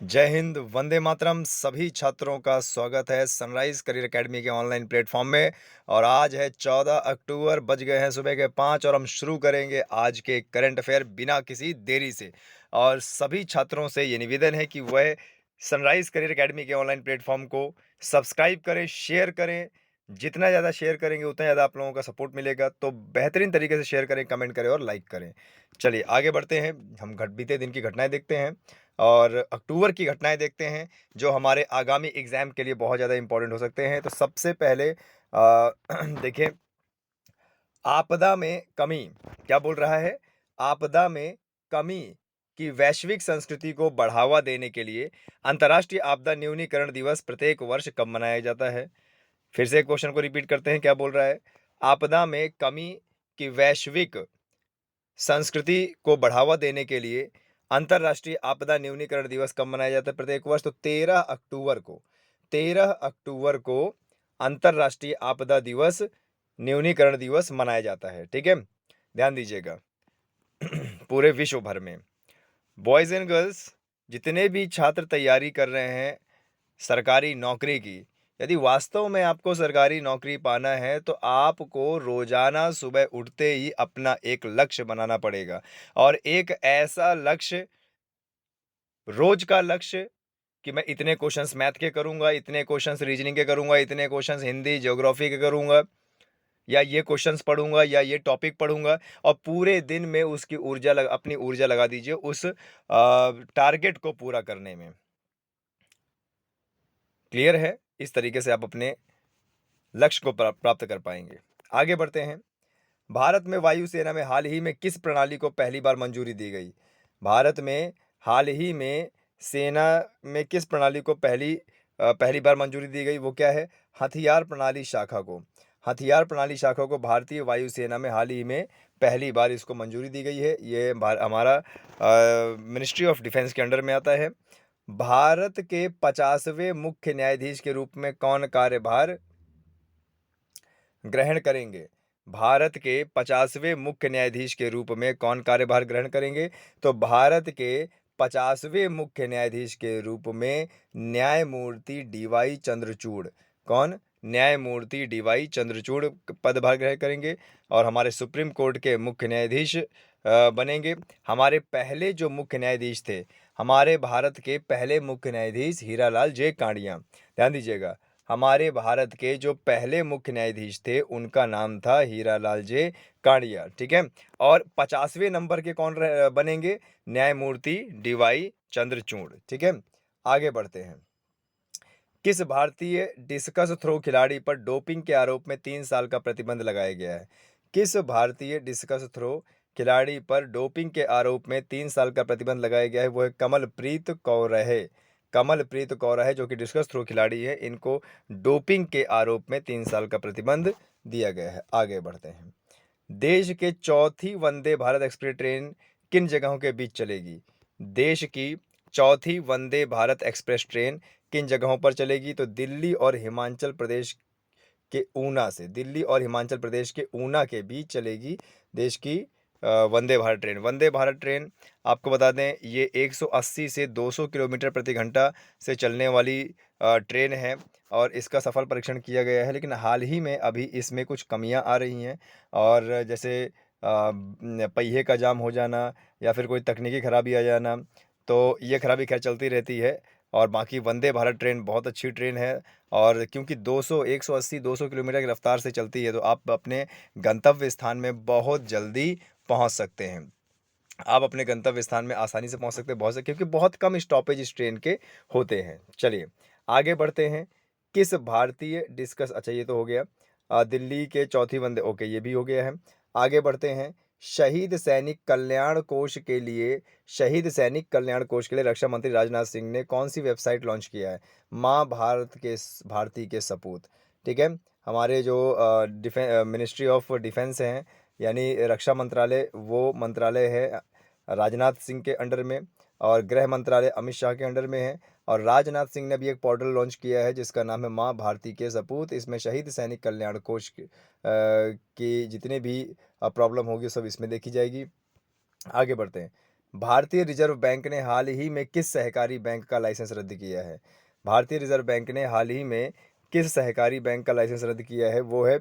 जय हिंद, वंदे मातरम। सभी छात्रों का स्वागत है सनराइज करियर एकेडमी के ऑनलाइन प्लेटफॉर्म में। और आज है 14 अक्टूबर, बज गए हैं सुबह के 5 और हम शुरू करेंगे आज के करंट अफेयर बिना किसी देरी से। और सभी छात्रों से ये निवेदन है कि वह सनराइज करियर एकेडमी के ऑनलाइन प्लेटफॉर्म को सब्सक्राइब करें, शेयर करें। जितना ज़्यादा शेयर करेंगे उतना ज़्यादा आप लोगों का सपोर्ट मिलेगा, तो बेहतरीन तरीके से शेयर करें, कमेंट करें और लाइक करें। चलिए आगे बढ़ते हैं। हम बीते दिन की घटनाएं देखते हैं और अक्टूबर की घटनाएं देखते हैं जो हमारे आगामी एग्जाम के लिए बहुत ज़्यादा इंपॉर्टेंट हो सकते हैं। तो सबसे पहले देखिए, आपदा में कमी क्या बोल रहा है। आपदा में कमी की वैश्विक संस्कृति को बढ़ावा देने के लिए अंतर्राष्ट्रीय आपदा न्यूनीकरण दिवस प्रत्येक वर्ष कब मनाया जाता है। फिर से क्वेश्चन को रिपीट करते हैं, क्या बोल रहा है। आपदा में कमी की वैश्विक संस्कृति को बढ़ावा देने के लिए अंतर्राष्ट्रीय आपदा न्यूनीकरण दिवस कब मनाया जाता है प्रत्येक वर्ष। तो 13 अक्टूबर को अंतर्राष्ट्रीय आपदा दिवस न्यूनीकरण दिवस मनाया जाता है। ठीक है, ध्यान दीजिएगा। पूरे विश्व भर में बॉयज एंड गर्ल्स जितने भी छात्र तैयारी कर रहे हैं सरकारी नौकरी की, यदि वास्तव में आपको सरकारी नौकरी पाना है तो आपको रोजाना सुबह उठते ही अपना एक लक्ष्य बनाना पड़ेगा। और एक ऐसा लक्ष्य, रोज का लक्ष्य, कि मैं इतने क्वेश्चंस मैथ के करूंगा, इतने क्वेश्चंस रीजनिंग के करूंगा, इतने क्वेश्चंस हिंदी ज्योग्राफी के करूंगा, या ये क्वेश्चंस पढ़ूंगा, या ये टॉपिक पढ़ूंगा। और पूरे दिन में उसकी अपनी ऊर्जा लगा दीजिए उस टारगेट को पूरा करने में। क्लियर है। इस तरीके से आप अपने लक्ष्य को प्राप्त कर पाएंगे। आगे बढ़ते हैं। भारत में वायुसेना में हाल ही में किस प्रणाली को पहली बार मंजूरी दी गई। भारत में हाल ही में सेना में किस प्रणाली को पहली बार मंजूरी दी गई, वो क्या है। हथियार प्रणाली शाखा को। हथियार प्रणाली शाखा को भारतीय वायुसेना में हाल ही में पहली बार इसको मंजूरी दी गई है। ये हमारा मिनिस्ट्री ऑफ डिफेंस के अंडर में आता है। भारत के 50वें मुख्य न्यायाधीश के रूप में कौन कार्यभार ग्रहण करेंगे। भारत के 50वें मुख्य न्यायाधीश के रूप में कौन कार्यभार ग्रहण करेंगे। तो भारत के 50वें मुख्य न्यायाधीश के रूप में न्यायमूर्ति डीवाई चंद्रचूड़, कौन, न्यायमूर्ति डीवाई चंद्रचूड़ पदभार ग्रहण करेंगे और हमारे सुप्रीम कोर्ट के मुख्य न्यायाधीश बनेंगे। हमारे पहले जो मुख्य न्यायाधीश थे, हमारे भारत के पहले मुख्य न्यायाधीश हीरालाल जे कांडिया। ध्यान दीजिएगा, हमारे भारत के जो पहले मुख्य न्यायाधीश थे उनका नाम था हीरालाल जे कांडिया। ठीक है। और 50वें नंबर के कौन बनेंगे, न्यायमूर्ति डीवाई चंद्रचूड़। ठीक है, आगे बढ़ते हैं। किस भारतीय डिस्कस थ्रो खिलाड़ी पर डोपिंग के आरोप में 3 साल का प्रतिबंध लगाया गया है। किस भारतीय डिस्कस थ्रो खिलाड़ी पर डोपिंग के आरोप में 3 साल का प्रतिबंध लगाया गया है, वो है कमलप्रीत कौर है। कमलप्रीत कौर है जो कि डिस्कस थ्रो खिलाड़ी है, इनको डोपिंग के आरोप में 3 साल का प्रतिबंध दिया गया है। आगे बढ़ते हैं। देश के चौथी वंदे भारत एक्सप्रेस ट्रेन किन जगहों के बीच चलेगी। देश की चौथी वंदे भारत एक्सप्रेस ट्रेन किन जगहों पर चलेगी। तो दिल्ली और हिमाचल प्रदेश के ऊना से, दिल्ली और हिमाचल प्रदेश के ऊना के बीच चलेगी देश की वंदे भारत ट्रेन। वंदे भारत ट्रेन आपको बता दें, ये 180 से 200 किलोमीटर प्रति घंटा से चलने वाली ट्रेन है और इसका सफल परीक्षण किया गया है। लेकिन हाल ही में अभी इसमें कुछ कमियां आ रही हैं, और जैसे पहिए का जाम हो जाना या फिर कोई तकनीकी खराबी आ जाना, तो ये खराबी खैर चलती रहती है। और बाकी वंदे भारत ट्रेन बहुत अच्छी ट्रेन है, और क्योंकि 180-200 किलोमीटर की रफ्तार से चलती है तो आप अपने गंतव्य स्थान में बहुत जल्दी पहुंच सकते हैं। आप अपने गंतव्य स्थान में आसानी से पहुंच सकते हैं, क्योंकि बहुत कम स्टॉपेज इस ट्रेन के होते हैं। चलिए आगे बढ़ते हैं। किस भारतीय डिस्कस, अच्छा ये तो हो गया। दिल्ली के चौथी वंदे, ओके ये भी हो गया है। आगे बढ़ते हैं। शहीद सैनिक कल्याण कोष के लिए, शहीद सैनिक कल्याण कोष के लिए रक्षा मंत्री राजनाथ सिंह ने कौन सी वेबसाइट लॉन्च किया है। माँ भारती के सपूत। ठीक है, हमारे जो मिनिस्ट्री ऑफ डिफेंस हैं, यानी रक्षा मंत्रालय, वो मंत्रालय है राजनाथ सिंह के अंडर में, और गृह मंत्रालय अमित शाह के अंडर में है। और राजनाथ सिंह ने भी एक पोर्टल लॉन्च किया है जिसका नाम है माँ भारती के सपूत। इसमें शहीद सैनिक कल्याण कोष की जितने भी प्रॉब्लम होगी सब इसमें देखी जाएगी। आगे बढ़ते हैं। भारतीय रिजर्व बैंक ने हाल ही में किस सहकारी बैंक का लाइसेंस रद्द किया है? भारतीय रिजर्व बैंक ने हाल ही में किस सहकारी बैंक का लाइसेंस रद्द किया है? वो है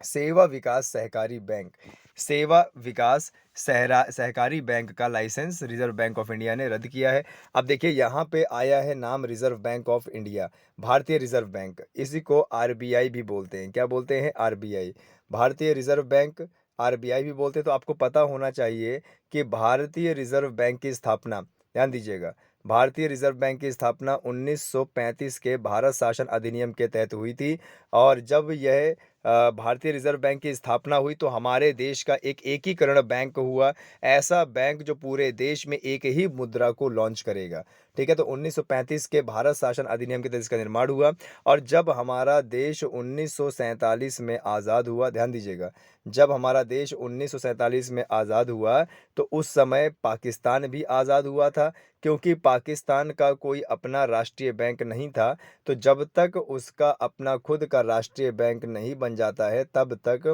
सेवा विकास सहकारी बैंक। सेवा विकास सहकारी बैंक का licence reserve bank of India ने रद्द किया है। अब देखिए यहाँ पे आया है नाम रिजर्व बैंक ऑफ इंडिया, भारतीय रिजर्व बैंक, इसी को आरबीआई भी बोलते हैं। क्या बोलते हैं? आरबीआई, भारतीय रिजर्व बैंक, आरबीआई भी बोलते हैं। तो आपको पता होना चाहिए कि भारतीय रिजर्व बैंक की स्थापना, ध्यान दीजिएगा, भारतीय रिजर्व बैंक की स्थापना 1935 के भारत शासन अधिनियम के तहत हुई थी। और जब यह भारतीय रिजर्व बैंक की स्थापना हुई तो हमारे देश का एक एकीकरण बैंक हुआ, ऐसा बैंक जो पूरे देश में एक ही मुद्रा को लॉन्च करेगा। ठीक है, तो 1935 के भारत शासन अधिनियम के तहत इसका निर्माण हुआ। और जब हमारा देश 1947 में आज़ाद हुआ, ध्यान दीजिएगा, जब हमारा देश 1947 में आज़ाद हुआ तो उस समय पाकिस्तान भी आज़ाद हुआ था, क्योंकि पाकिस्तान का कोई अपना राष्ट्रीय बैंक नहीं था। तो जब तक उसका अपना खुद का राष्ट्रीय बैंक नहीं बन जाता है तब तक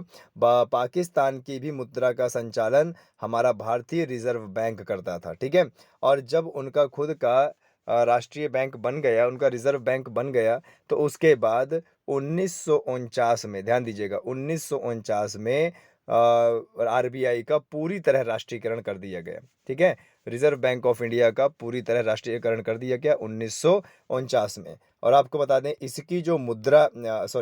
पाकिस्तान की भी मुद्रा का संचालन हमारा भारतीय रिजर्व बैंक करता था। ठीक है, और जब उनका खुद का राष्ट्रीय बैंक बन गया, उनका रिजर्व बैंक बन गया, तो उसके बाद 1949 में, ध्यान दीजिएगा, 1949 में आरबीआई का पूरी तरह राष्ट्रीयकरण कर दिया गया। ठीक है, रिजर्व बैंक ऑफ इंडिया का पूरी तरह राष्ट्रीयकरण कर दिया गया 1949 में। और आपको बता दें इसकी जो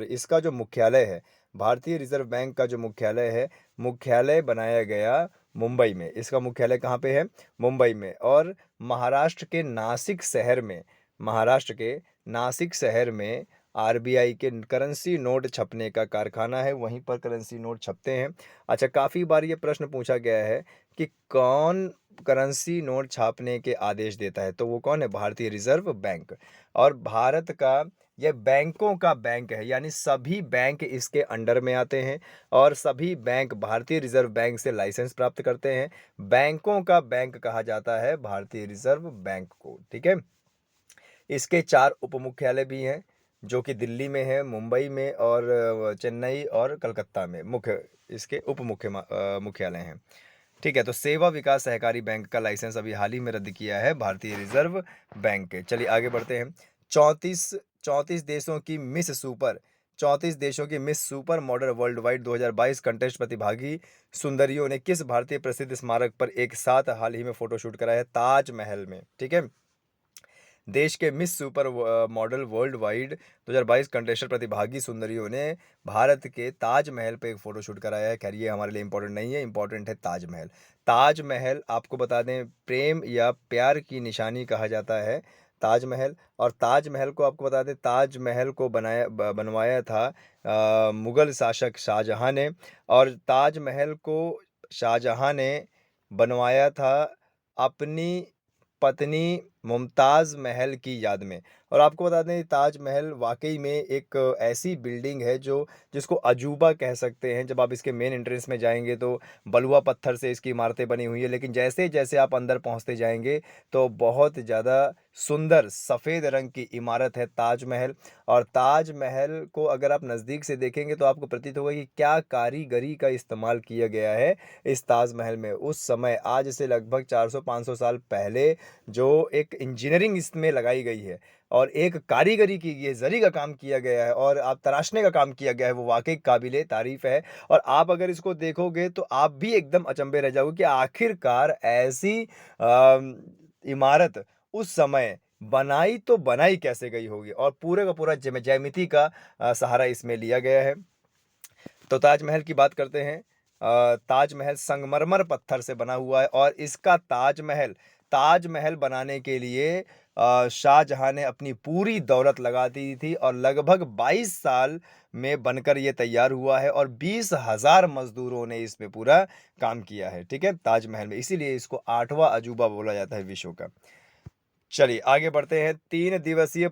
इसका जो मुख्यालय है, भारतीय रिजर्व बैंक का जो मुख्यालय है, मुख्यालय बनाया गया मुंबई में। इसका मुख्यालय कहाँ पे है? मुंबई में। और महाराष्ट्र के नासिक शहर में, महाराष्ट्र के नासिक शहर में आरबीआई के करेंसी नोट छपने का कारखाना है, वहीं पर करेंसी नोट छपते हैं। अच्छा, काफ़ी बार ये प्रश्न पूछा गया है कि कौन करेंसी नोट छापने के आदेश देता है? तो वो कौन है? भारतीय रिजर्व बैंक। और भारत का यह बैंकों का बैंक है, यानी सभी बैंक इसके अंडर में आते हैं और सभी बैंक भारतीय रिजर्व बैंक से लाइसेंस प्राप्त करते हैं। बैंकों का बैंक कहा जाता है भारतीय रिजर्व बैंक को। ठीक है, इसके 4 उप मुख्यालय भी हैं, जो कि दिल्ली में है, मुंबई में और चेन्नई और कलकत्ता में मुख्य इसके मुख्यालय हैं। ठीक है, तो सेवा विकास सहकारी बैंक का लाइसेंस अभी हाल ही में रद्द किया है भारतीय रिजर्व बैंक। चलिए आगे बढ़ते हैं। 34 34 देशों की मिस सुपर 34 देशों की miss super model world wide 2022 contest प्रतिभागी सुंदरियों ने किस भारतीय प्रसिद्ध स्मारक पर एक साथ हाल ही में फोटोशूट कराया है? ताजमहल में। ठीक है, देश के miss super model world wide 2022 contested प्रतिभागी सुंदरियों ने भारत के ताजमहल पे एक फोटोशूट कराया है। खैर ये हमारे लिए इंपॉर्टेंट नहीं है, इंपॉर्टेंट है ताजमहल। ताजमहल आपको बता दें प्रेम या प्यार की निशानी कहा जाता है ताजमहल। और ताजमहल को आपको बता दें, ताजमहल को बनवाया था मुगल शासक शाहजहां ने। और ताजमहल को शाहजहां ने बनवाया था अपनी पत्नी मुमताज़ महल की याद में। और आपको बता दें ताजमहल वाकई में एक ऐसी बिल्डिंग है जो जिसको अजूबा कह सकते हैं। जब आप इसके मेन एंट्रेंस में जाएंगे तो बलुआ पत्थर से इसकी इमारतें बनी हुई है, लेकिन जैसे जैसे आप अंदर पहुंचते जाएंगे तो बहुत ज़्यादा सुंदर सफ़ेद रंग की इमारत है ताजमहल। और ताजमहल को अगर आप नज़दीक से देखेंगे तो आपको प्रतीत होगा कि क्या कारीगरी का इस्तेमाल किया गया है इस ताजमहल में। उस समय आज से लगभग 400-500 साल पहले जो एक इंजीनियरिंग इसमें लगाई गई है और एक कारीगरी की गई है, जरी का काम किया गया है और आप तराशने का काम किया गया है, वो वाकई काबिले तारीफ है। और आप अगर इसको देखोगे तो आप भी एकदम अचंभे रह जाओगे कि आखिरकार ऐसी इमारत उस समय बनाई तो बनाई कैसे गई होगी। और पूरे का पूरा ज्यामिति का सहारा इसमें लिया गया है। तो ताजमहल की बात करते हैं। ताजमहल संगमरमर पत्थर से बना हुआ है और इसका ताजमहल ताजमहल बनाने के लिए शाहजहां ने अपनी पूरी दौलत लगा दी थी और लगभग 22 साल में बनकर ये तैयार हुआ है और 20,000 मजदूरों ने इसमें पूरा काम किया है। ठीक है, ताजमहल में, इसीलिए इसको 8वां अजूबा बोला जाता है विश्व का। चलिए आगे बढ़ते हैं। 3 दिवसीय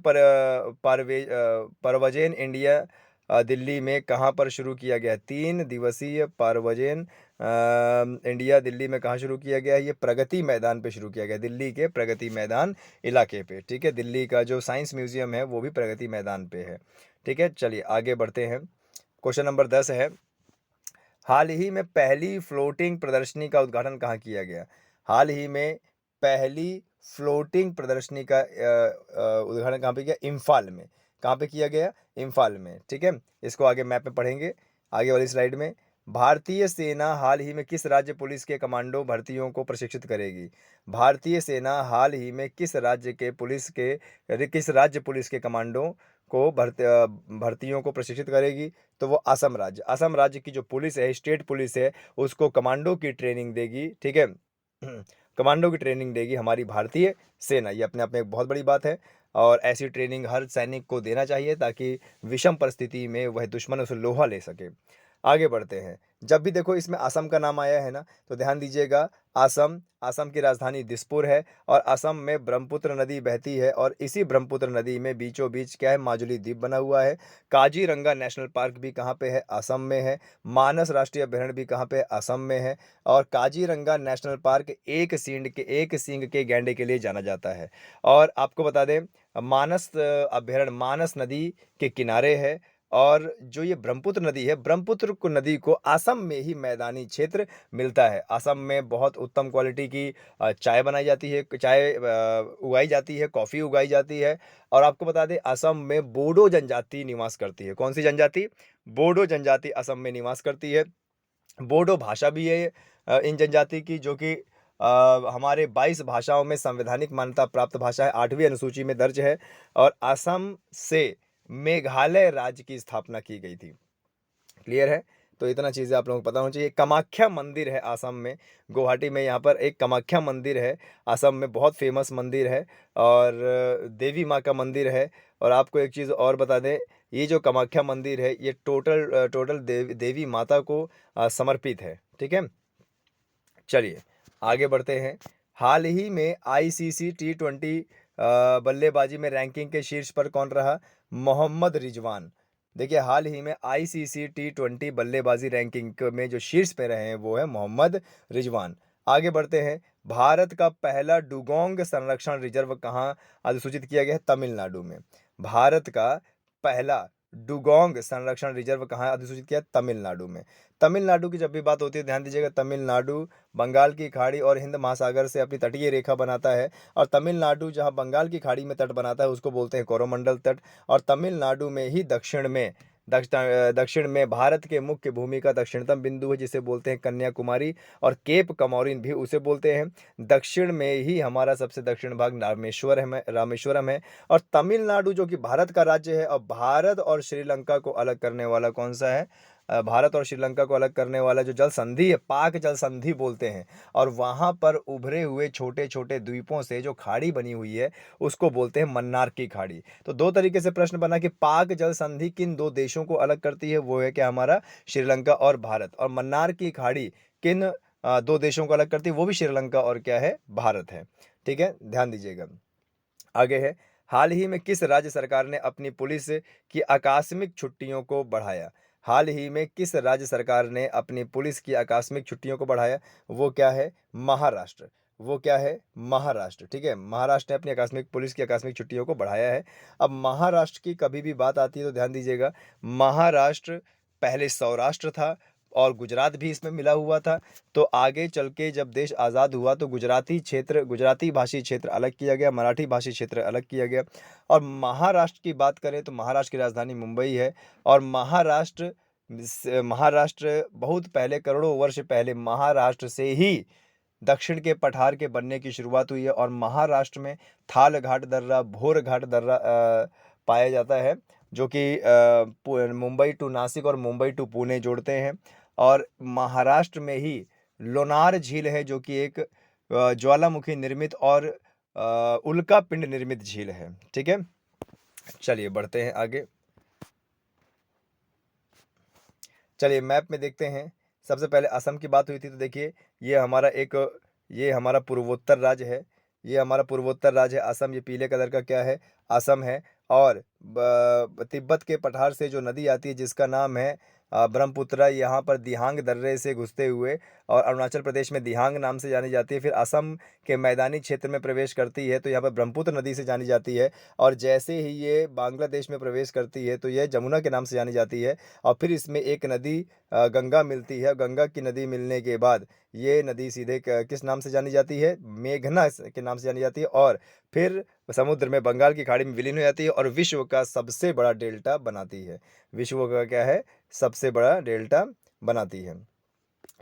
परवजेन इंडिया दिल्ली में कहाँ पर शुरू किया गया है? 3 दिवसीय परवजेन इंडिया दिल्ली में कहाँ शुरू किया गया है? ये प्रगति मैदान पे शुरू किया गया, दिल्ली के प्रगति मैदान इलाके पे। ठीक है, दिल्ली का जो साइंस म्यूजियम है वो भी प्रगति मैदान पे है। ठीक है, चलिए आगे बढ़ते हैं। क्वेश्चन नंबर 10 है, हाल ही में पहली फ्लोटिंग प्रदर्शनी का उद्घाटन कहाँ किया गया? हाल ही में पहली फ्लोटिंग प्रदर्शनी का उद्घाटन कहाँ पे किया? इम्फाल में। कहाँ पे किया गया? इम्फाल में, ठीक है। इसको आगे मैप में पढ़ेंगे, आगे वाली स्लाइड में। भारतीय सेना हाल ही में किस राज्य पुलिस के कमांडो भर्तियों को प्रशिक्षित करेगी? भारतीय सेना हाल ही में किस राज्य पुलिस के कमांडो को भर्तियों को प्रशिक्षित करेगी? तो वो असम राज्य। असम राज्य की जो पुलिस है, स्टेट पुलिस है, उसको कमांडो की ट्रेनिंग देगी, ठीक है। कमांडो की ट्रेनिंग देगी हमारी भारतीय सेना। ये अपने आप में एक बहुत बड़ी बात है, और ऐसी ट्रेनिंग हर सैनिक को देना चाहिए ताकि विषम परिस्थिति में वह दुश्मन उसे लोहा ले सके। आगे बढ़ते हैं। जब भी देखो इसमें असम का नाम आया है ना, तो ध्यान दीजिएगा। असम की राजधानी दिसपुर है, और असम में ब्रह्मपुत्र नदी बहती है, और इसी ब्रह्मपुत्र नदी में बीचों बीच क्या है? माजुली द्वीप बना हुआ है। काजीरंगा नेशनल पार्क भी कहाँ पे है? असम में है। मानस राष्ट्रीय अभयारण्य भी कहाँ पे है? असम में है। और काजीरंगा नेशनल पार्क एक सींग के गैंडे के लिए जाना जाता है। और आपको बता दें, मानस अभयारण्य मानस नदी के किनारे है, और जो ये ब्रह्मपुत्र नदी है, ब्रह्मपुत्र को नदी को असम में ही मैदानी क्षेत्र मिलता है। असम में बहुत उत्तम क्वालिटी की चाय बनाई जाती है, चाय उगाई जाती है, कॉफ़ी उगाई जाती है। और आपको बता दें, असम में बोडो जनजाति निवास करती है। कौन सी जनजाति? बोडो जनजाति असम में निवास करती है। बोडो भाषा भी है इन जनजाति की, जो कि हमारे 22 भाषाओं में संवैधानिक मान्यता प्राप्त भाषा है, 8वीं अनुसूची में दर्ज है। और असम से मेघालय राज्य की स्थापना की गई थी। क्लियर है? तो इतना चीज़ें आप लोगों को पता होना चाहिए। कामाख्या मंदिर है असम में, गुवाहाटी में यहाँ पर एक कामाख्या मंदिर है, असम में बहुत फेमस मंदिर है, और देवी माँ का मंदिर है। और आपको एक चीज़ और बता दें, ये जो कामाख्या मंदिर है, ये टोटल देवी माता को समर्पित है, ठीक है। चलिए आगे बढ़ते हैं। हाल ही में आईसीसी T20 बल्लेबाजी में रैंकिंग के शीर्ष पर कौन रहा? मोहम्मद रिजवान। देखिए, हाल ही में आईसीसी T20 बल्लेबाजी रैंकिंग में जो शीर्ष पे रहे हैं वो है मोहम्मद रिजवान। आगे बढ़ते हैं। भारत का पहला डुगोंग संरक्षण रिजर्व कहाँ अधिसूचित किया गया है? तमिलनाडु में। भारत का पहला डुगोंग संरक्षण रिजर्व कहाँ अधिसूचित किया? तमिलनाडु में। तमिलनाडु की जब भी बात होती है, ध्यान दीजिएगा, तमिलनाडु बंगाल की खाड़ी और हिंद महासागर से अपनी तटीय रेखा बनाता है। और तमिलनाडु जहां बंगाल की खाड़ी में तट बनाता है उसको बोलते हैं कोरोमंडल तट। और तमिलनाडु में ही दक्षिण में भारत के मुख्य भूमि का दक्षिणतम बिंदु है, जिसे बोलते हैं कन्याकुमारी, और केप कमोरिन भी उसे बोलते हैं। दक्षिण में ही हमारा सबसे दक्षिण भाग रामेश्वरम है। और तमिलनाडु जो कि भारत का राज्य है, और भारत और श्रीलंका को अलग करने वाला कौन सा है? भारत और श्रीलंका को अलग करने वाला जो जल संधि है, पाक जल संधि बोलते हैं। और वहां पर उभरे हुए छोटे छोटे द्वीपों से जो खाड़ी बनी हुई है उसको बोलते हैं मन्नार की खाड़ी। तो दो तरीके से प्रश्न बना कि पाक जल संधि किन दो देशों को अलग करती है? वो है क्या? हमारा श्रीलंका और भारत। और मन्नार की खाड़ी किन दो देशों को अलग करती है? वो भी श्रीलंका और क्या है? भारत है। ठीक है, ध्यान दीजिएगा। आगे है। हाल ही में किस राज्य सरकार ने अपनी पुलिस की आकस्मिक छुट्टियों को बढ़ाया? हाल ही में किस राज्य सरकार ने अपनी पुलिस की आकस्मिक छुट्टियों को बढ़ाया? वो क्या है? महाराष्ट्र। वो क्या है? महाराष्ट्र। ठीक है, महाराष्ट्र ने अपनी आकस्मिक पुलिस की आकस्मिक छुट्टियों को बढ़ाया है। अब महाराष्ट्र की कभी भी बात आती है तो ध्यान दीजिएगा, महाराष्ट्र पहले सौराष्ट्र था, और गुजरात भी इसमें मिला हुआ था। तो आगे चल के जब देश आज़ाद हुआ तो गुजराती भाषी क्षेत्र अलग किया गया, मराठी भाषी क्षेत्र अलग किया गया। और महाराष्ट्र की बात करें तो महाराष्ट्र की राजधानी मुंबई है। और महाराष्ट्र बहुत पहले, करोड़ों वर्ष पहले, महाराष्ट्र से ही दक्षिण के पठार के बनने की शुरुआत हुई है। और महाराष्ट्र में थाल घाट दर्रा, भोर घाट दर्रा पाया जाता है, जो कि मुंबई टू नासिक और मुंबई टू पुणे जोड़ते हैं। और महाराष्ट्र में ही लोनार झील है, जो कि एक ज्वालामुखी निर्मित और उल्का पिंड निर्मित झील है। ठीक है, चलिए बढ़ते हैं आगे। चलिए मैप में देखते हैं। सबसे पहले असम की बात हुई थी, तो देखिए ये हमारा पूर्वोत्तर राज्य है। ये हमारा पूर्वोत्तर राज्य है असम। ये पीले कलर का क्या है? असम है। और तिब्बत के पठार से जो नदी आती है जिसका नाम है ब्रह्मपुत्र यहाँ पर दिहांग दर्रे से घुसते हुए और अरुणाचल प्रदेश में दिहांग नाम से जानी जाती है। फिर असम के मैदानी क्षेत्र में प्रवेश करती है तो यहाँ पर ब्रह्मपुत्र नदी से जानी जाती है। और जैसे ही ये बांग्लादेश में प्रवेश करती है तो यह जमुना के नाम से जानी जाती है। और फिर इसमें एक नदी गंगा मिलती है। गंगा की नदी मिलने के बाद ये नदी सीधे किस नाम से जानी जाती है? मेघना के नाम से जानी जाती है। और फिर समुद्र में बंगाल की खाड़ी में विलीन हो जाती है और विश्व का सबसे बड़ा डेल्टा बनाती है। विश्व का क्या है? सबसे बड़ा डेल्टा बनाती है।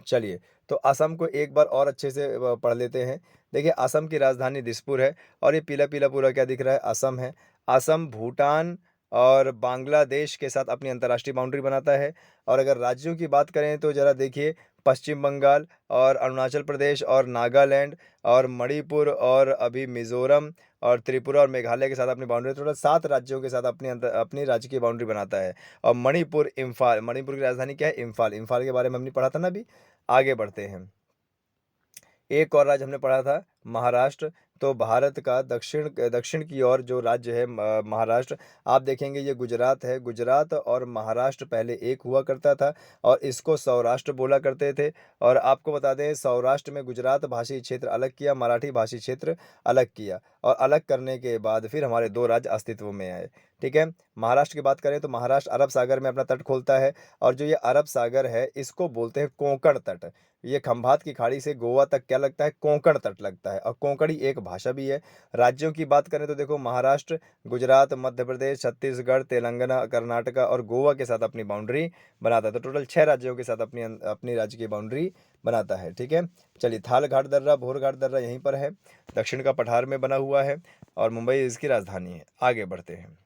चलिए, तो असम को एक बार और अच्छे से पढ़ लेते हैं। देखिए, असम की राजधानी दिसपुर है और ये पीला पीला पूरा क्या दिख रहा है? असम है। असम भूटान और बांग्लादेश के साथ अपनी अंतर्राष्ट्रीय बाउंड्री बनाता है। और अगर राज्यों की बात करें तो ज़रा देखिए, पश्चिम बंगाल और अरुणाचल प्रदेश और नागालैंड और मणिपुर और अभी मिज़ोरम और त्रिपुरा और मेघालय के साथ अपनी बाउंड्री, टोटल 7 राज्यों के साथ अपनी राज्य की बाउंड्री बनाता है। और मणिपुर, इम्फाल, मणिपुर की राजधानी क्या है? इम्फाल। इम्फाल के बारे में हमने पढ़ा था ना अभी। आगे बढ़ते हैं। एक और राज्य हमने पढ़ा था महाराष्ट्र। तो भारत का दक्षिण दक्षिण की ओर जो राज्य है महाराष्ट्र, आप देखेंगे ये गुजरात है। गुजरात और महाराष्ट्र पहले एक हुआ करता था और इसको सौराष्ट्र बोला करते थे। और आपको बता दें, सौराष्ट्र में गुजरात भाषी क्षेत्र अलग किया, मराठी भाषी क्षेत्र अलग किया और अलग करने के बाद फिर हमारे 2 राज्य अस्तित्व में आए। ठीक है। महाराष्ट्र की बात करें तो महाराष्ट्र अरब सागर में अपना तट खोलता है और जो ये अरब सागर है इसको बोलते हैं कोंकण तट। ये खंभात की खाड़ी से गोवा तक क्या लगता है? कोंकण तट लगता है और कोंकणी एक भाषा भी है। राज्यों की बात करें तो देखो, महाराष्ट्र, गुजरात, मध्य प्रदेश, छत्तीसगढ़, तेलंगाना, कर्नाटका और गोवा के साथ अपनी बाउंड्री बनाता है। तो टोटल 6 राज्यों के साथ अपनी अपनी राज्य की बाउंड्री बनाता है। ठीक है। चलिए, थाल घाट दर्रा, भोर घाट दर्रा यहीं पर है, दक्षिण का पठार में बना हुआ है और मुंबई इसकी राजधानी है। आगे बढ़ते हैं।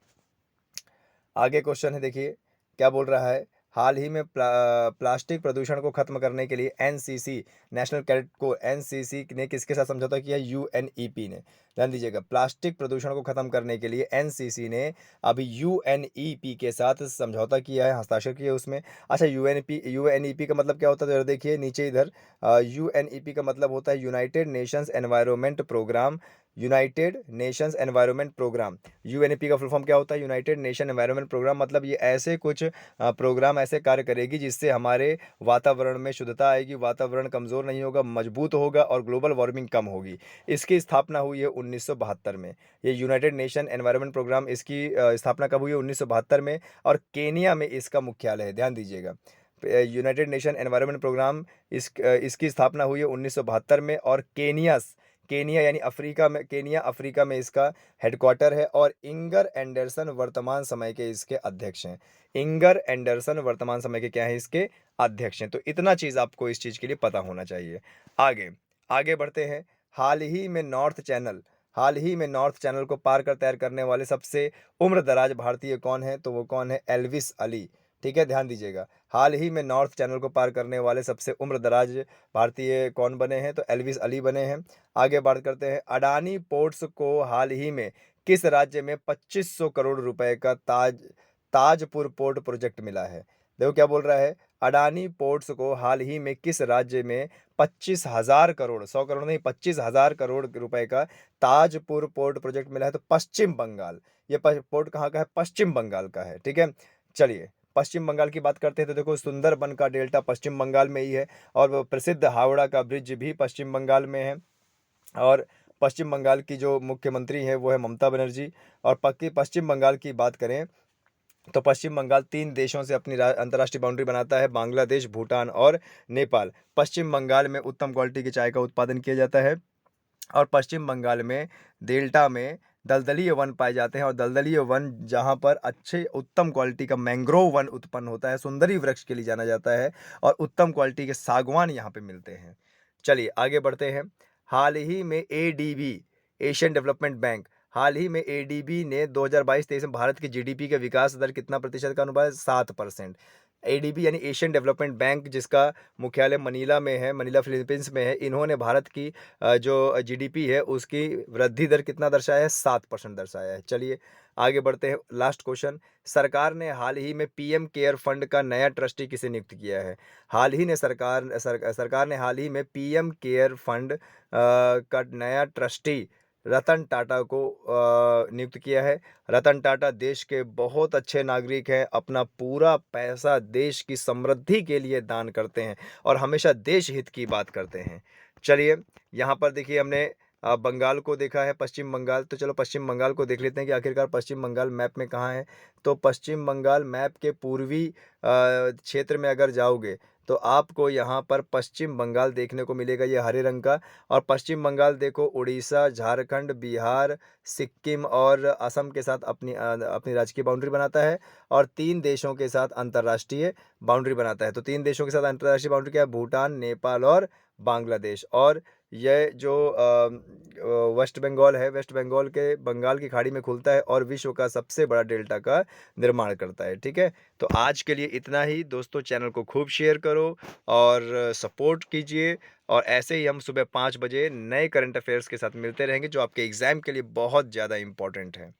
आगे क्वेश्चन है, देखिए क्या बोल रहा है। हाल ही में प्लास्टिक प्रदूषण को खत्म करने के लिए एनसीसी, नेशनल कैडेट को, एनसीसी ने किसके साथ समझौता किया? यूएनईपी ने। ध्यान दीजिएगा, प्लास्टिक प्रदूषण को खत्म करने के लिए एनसीसी ने अभी यूएनईपी के साथ समझौता किया है, हस्ताक्षर किए उसमें। अच्छा, यूएनईपी का मतलब क्या होता है? तो देखिए नीचे इधर, यूएनईपी का मतलब होता है United Nations Environment Programme. United Nations Environment Programme, UNEP का फुल फॉर्म क्या होता है? United Nation Environment Programme. मतलब ये ऐसे कुछ प्रोग्राम ऐसे कार्य करेगी जिससे हमारे वातावरण में शुद्धता आएगी, वातावरण कमज़ोर नहीं होगा, मजबूत होगा और ग्लोबल वार्मिंग कम होगी। इसकी स्थापना हुई है 1972 में। ये यूनाइटेड नेशन एनवायरनमेंट प्रोग्राम, इसकी स्थापना कब हुई है? 1972 में। और केनिया में इसका मुख्यालय है। ध्यान दीजिएगा, यूनाइटेड नेशन एनवायरनमेंट प्रोग्राम इसकी स्थापना हुई है 1972 में। और केनिया यानी अफ्रीका में, केनिया अफ्रीका में इसका हेडक्वार्टर है। और इंगर एंडरसन वर्तमान समय के इसके अध्यक्ष हैं। इंगर एंडरसन वर्तमान समय के क्या है? इसके अध्यक्ष हैं। तो इतना चीज़ आपको इस चीज़ के लिए पता होना चाहिए। आगे आगे बढ़ते हैं। हाल ही में नॉर्थ चैनल को पार कर तैर करने वाले सबसे उम्र दराज भारतीय कौन है? तो वो कौन है? एल्विस अली। ठीक है, ध्यान दीजिएगा, हाल ही में नॉर्थ चैनल को पार करने वाले सबसे उम्र दराज भारतीय कौन बने हैं? तो एल्विस अली बने हैं। आगे बात करते हैं। अडानी पोर्ट्स को हाल ही में किस राज्य में 2500 करोड़ रुपए का ताजपुर पोर्ट प्रोजेक्ट मिला है? देखो क्या बोल रहा है। अडानी पोर्ट्स को हाल ही में किस राज्य में 25,000 करोड़, 100 करोड़ नहीं, 25,000 करोड़ रुपए का ताजपुर पोर्ट प्रोजेक्ट मिला है? तो पश्चिम बंगाल। ये पोर्ट कहाँ का है? पश्चिम बंगाल का है। ठीक है। चलिए, पश्चिम बंगाल की बात करते हैं तो देखो, सुंदरबन का डेल्टा पश्चिम बंगाल में ही है और वो प्रसिद्ध हावड़ा का ब्रिज भी पश्चिम बंगाल में है। और पश्चिम बंगाल की जो मुख्यमंत्री है वो है ममता बनर्जी। और पश्चिम बंगाल की बात करें तो पश्चिम बंगाल 3 देशों से अपनी अंतर्राष्ट्रीय बाउंड्री बनाता है, बांग्लादेश, भूटान और नेपाल। पश्चिम बंगाल में उत्तम क्वालिटी की चाय का उत्पादन किया जाता है और पश्चिम बंगाल में डेल्टा में दलदलीय वन पाए जाते हैं। और दलदलीय वन जहाँ पर अच्छे उत्तम क्वालिटी का मैंग्रोव वन उत्पन्न होता है, सुंदरी वृक्ष के लिए जाना जाता है और उत्तम क्वालिटी के सागवान यहाँ पे मिलते हैं। चलिए आगे बढ़ते हैं। हाल ही में एडीबी, एशियन डेवलपमेंट बैंक, हाल ही में एडीबी ने 2022-23 में भारत की जीडीपी के विकास दर कितना प्रतिशत का अनुमान है? 7%। एडीबी यानी एशियन डेवलपमेंट बैंक, जिसका मुख्यालय मनीला में है, मनीला फिलीपींस में है, इन्होंने भारत की जो जीडीपी है उसकी वृद्धि दर कितना दर्शाया है? 7% दर्शाया है। चलिए आगे बढ़ते हैं। Last question. सरकार ने हाल ही में पीएम केयर फंड का नया ट्रस्टी किसे नियुक्त किया है? हाल ही ने सरकार ने हाल ही में पीएम केयर फंड का नया ट्रस्टी रतन टाटा को नियुक्त किया है। रतन टाटा देश के बहुत अच्छे नागरिक हैं, अपना पूरा पैसा देश की समृद्धि के लिए दान करते हैं और हमेशा देश हित की बात करते हैं। चलिए, यहाँ पर देखिए हमने बंगाल को देखा है, पश्चिम बंगाल, तो चलो पश्चिम बंगाल को देख लेते हैं कि आखिरकार पश्चिम बंगाल मैप में कहाँ है। तो पश्चिम बंगाल मैप के पूर्वी क्षेत्र में अगर जाओगे तो आपको यहाँ पर पश्चिम बंगाल देखने को मिलेगा, ये हरे रंग का। और पश्चिम बंगाल देखो उड़ीसा, झारखंड, बिहार, सिक्किम और असम के साथ अपनी राज्य की बाउंड्री बनाता है और 3 देशों के साथ अंतर्राष्ट्रीय बाउंड्री बनाता है। तो 3 देशों के साथ अंतर्राष्ट्रीय बाउंड्री क्या है? भूटान, नेपाल और बांग्लादेश। और ये जो वेस्ट बंगाल है, वेस्ट बंगाल के बंगाल की खाड़ी में खुलता है और विश्व का सबसे बड़ा डेल्टा का निर्माण करता है। ठीक है, तो आज के लिए इतना ही दोस्तों। चैनल को खूब शेयर करो और सपोर्ट कीजिए, और ऐसे ही हम सुबह 5 बजे नए करंट अफेयर्स के साथ मिलते रहेंगे जो आपके एग्जाम के लिए बहुत ज़्यादा इंपॉर्टेंट है।